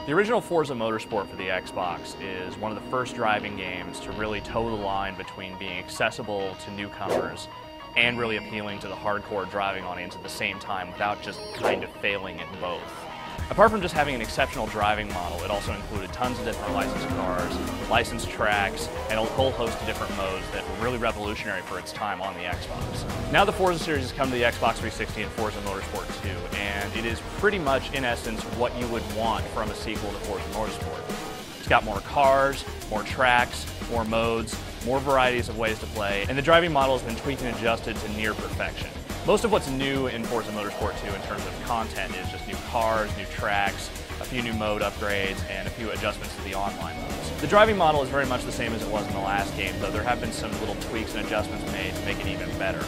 The original Forza Motorsport for the Xbox is one of the first driving games to really toe the line between being accessible to newcomers and really appealing to the hardcore driving audience at the same time without just kind of failing at both. Apart from just having an exceptional driving model, it also included tons of different licensed cars, licensed tracks, and a whole host of different modes that were really revolutionary for its time on the Xbox. Now the Forza series has come to the Xbox 360 and Forza Motorsport 2, and it is pretty much, in essence, what you would want from a sequel to Forza Motorsport. It's got more cars, more tracks, more modes, more varieties of ways to play, and the driving model has been tweaked and adjusted to near perfection. Most of what's new in Forza Motorsport 2 in terms of content is just new cars, new tracks, a few new mode upgrades, and a few adjustments to the online modes. The driving model is very much the same as it was in the last game, though there have been some little tweaks and adjustments made to make it even better.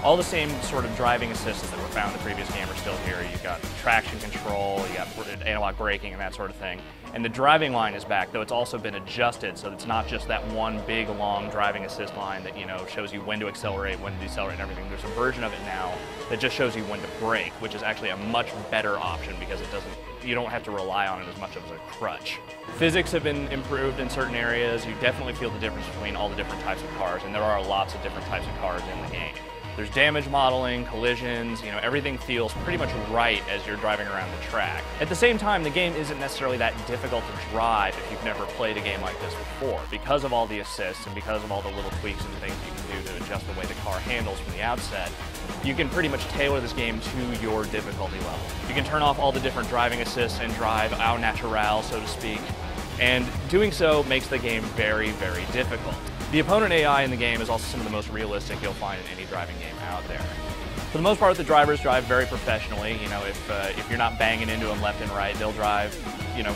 All the same sort of driving assists that were found in the previous game are still here. You've got traction control, you got analog braking and that sort of thing. And the driving line is back, though it's also been adjusted so it's not just that one big long driving assist line that, you know, shows you when to accelerate, when to decelerate and everything. There's a version of it now that just shows you when to brake, which is actually a much better option because you don't have to rely on it as much as a crutch. Physics have been improved in certain areas. You definitely feel the difference between all the different types of cars, and there are lots of different types of cars in the game. There's damage modeling, collisions, everything feels pretty much right as you're driving around the track. At the same time, the game isn't necessarily that difficult to drive if you've never played a game like this before. Because of all the assists and because of all the little tweaks and things you can do to adjust the way the car handles from the outset, you can pretty much tailor this game to your difficulty level. You can turn off all the different driving assists and drive au naturel, so to speak, and doing so makes the game very, very difficult. The opponent AI in the game is also some of the most realistic you'll find in any driving game out there. For the most part, the drivers drive very professionally. If you're not banging into them left and right, they'll drive,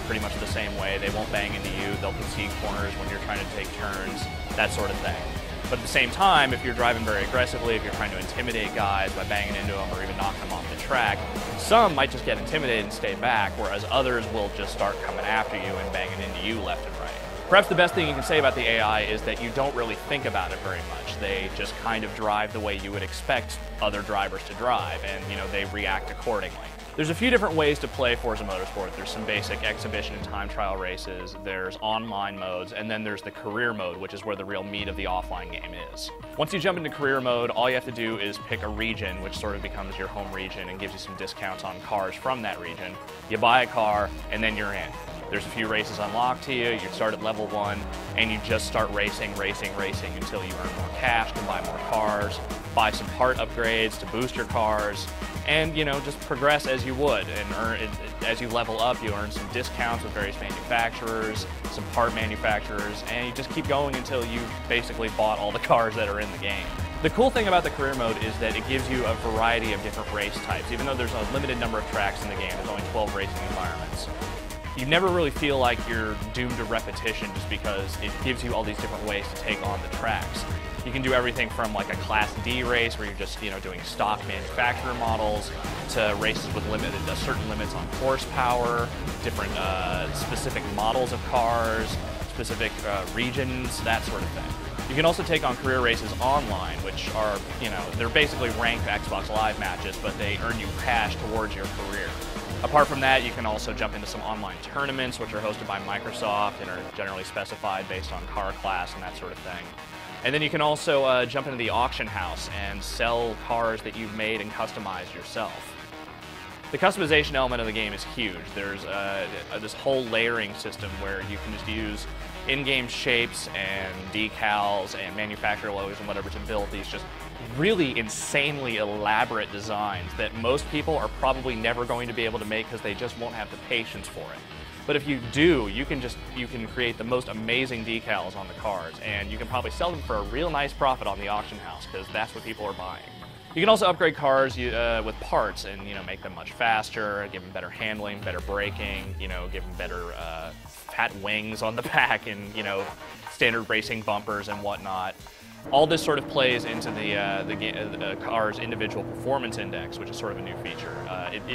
pretty much the same way. They won't bang into you. They'll concede corners when you're trying to take turns, that sort of thing. But at the same time, if you're driving very aggressively, if you're trying to intimidate guys by banging into them or even knocking them off the track, some might just get intimidated and stay back, whereas others will just start coming after you and banging into you left and right. Perhaps the best thing you can say about the AI is that you don't really think about it very much. They just kind of drive the way you would expect other drivers to drive, and they react accordingly. There's a few different ways to play Forza Motorsport. There's some basic exhibition and time trial races, there's online modes, and then there's the career mode, which is where the real meat of the offline game is. Once you jump into career mode, all you have to do is pick a region, which sort of becomes your home region and gives you some discounts on cars from that region. You buy a car, and then you're in. There's a few races unlocked to you, you start at level 1, and you just start racing until you earn more cash to buy more cars, buy some part upgrades to boost your cars, and just progress as you would. And as you level up, you earn some discounts with various manufacturers, some part manufacturers, and you just keep going until you've basically bought all the cars that are in the game. The cool thing about the career mode is that it gives you a variety of different race types. Even though there's a limited number of tracks in the game, there's only 12 racing environments. You never really feel like you're doomed to repetition just because it gives you all these different ways to take on the tracks. You can do everything from like a Class D race where you're just doing stock manufacturer models to races with certain limits on horsepower, different specific models of cars, specific regions, that sort of thing. You can also take on career races online, which are, they're basically ranked Xbox Live matches, but they earn you cash towards your career. Apart from that, you can also jump into some online tournaments, which are hosted by Microsoft and are generally specified based on car class and that sort of thing. And then you can also jump into the auction house and sell cars that you've made and customized yourself. The customization element of the game is huge. There's this whole layering system where you can just use in-game shapes and decals and manufacturer logos and whatever to build these just really insanely elaborate designs that most people are probably never going to be able to make because they just won't have the patience for it. But if you do, you can create the most amazing decals on the cars, and you can probably sell them for a real nice profit on the auction house because that's what people are buying. You can also upgrade cars with parts and make them much faster, give them better handling, better braking, give them better fat wings on the back and standard racing bumpers and whatnot. All this sort of plays into the car's individual performance index, which is sort of a new feature.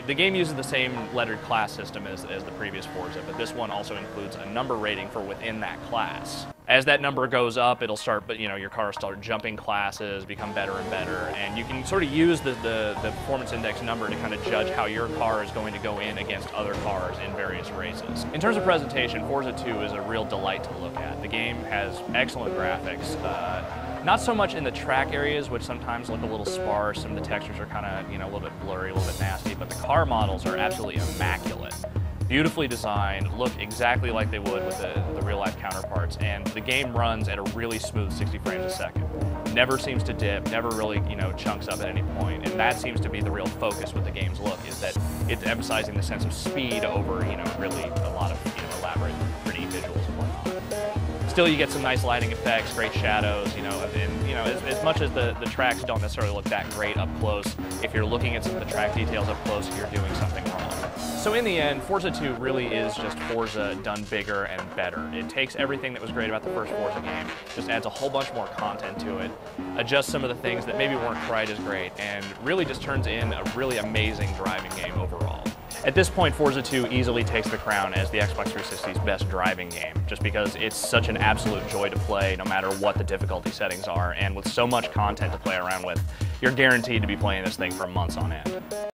The game uses the same lettered class system as the previous Forza, but this one also includes a number rating for within that class. As that number goes up, it'll start, but your car will start jumping classes, become better and better, and you can sort of use the performance index number to kind of judge how your car is going to go in against other cars in various races. In terms of presentation, Forza 2 is a real delight to look at. The game has excellent graphics. Not so much in the track areas, which sometimes look a little sparse. Some of the textures are kind of, a little bit blurry, a little bit nasty, but the car models are absolutely immaculate. Beautifully designed, look exactly like they would with the real-life counterparts, and the game runs at a really smooth 60 frames a second. Never seems to dip, never really, chunks up at any point, and that seems to be the real focus with the game's look, is that it's emphasizing the sense of speed over, really a lot of, elaborate, pretty visuals and whatnot. Still, you get some nice lighting effects, great shadows, and as much as the tracks don't necessarily look that great up close, if you're looking at some of the track details up close, you're doing something wrong. So in the end, Forza 2 really is just Forza done bigger and better. It takes everything that was great about the first Forza game, just adds a whole bunch more content to it, adjusts some of the things that maybe weren't quite as great, and really just turns in a really amazing driving game overall. At this point, Forza 2 easily takes the crown as the Xbox 360's best driving game, just because it's such an absolute joy to play no matter what the difficulty settings are, and with so much content to play around with, you're guaranteed to be playing this thing for months on end.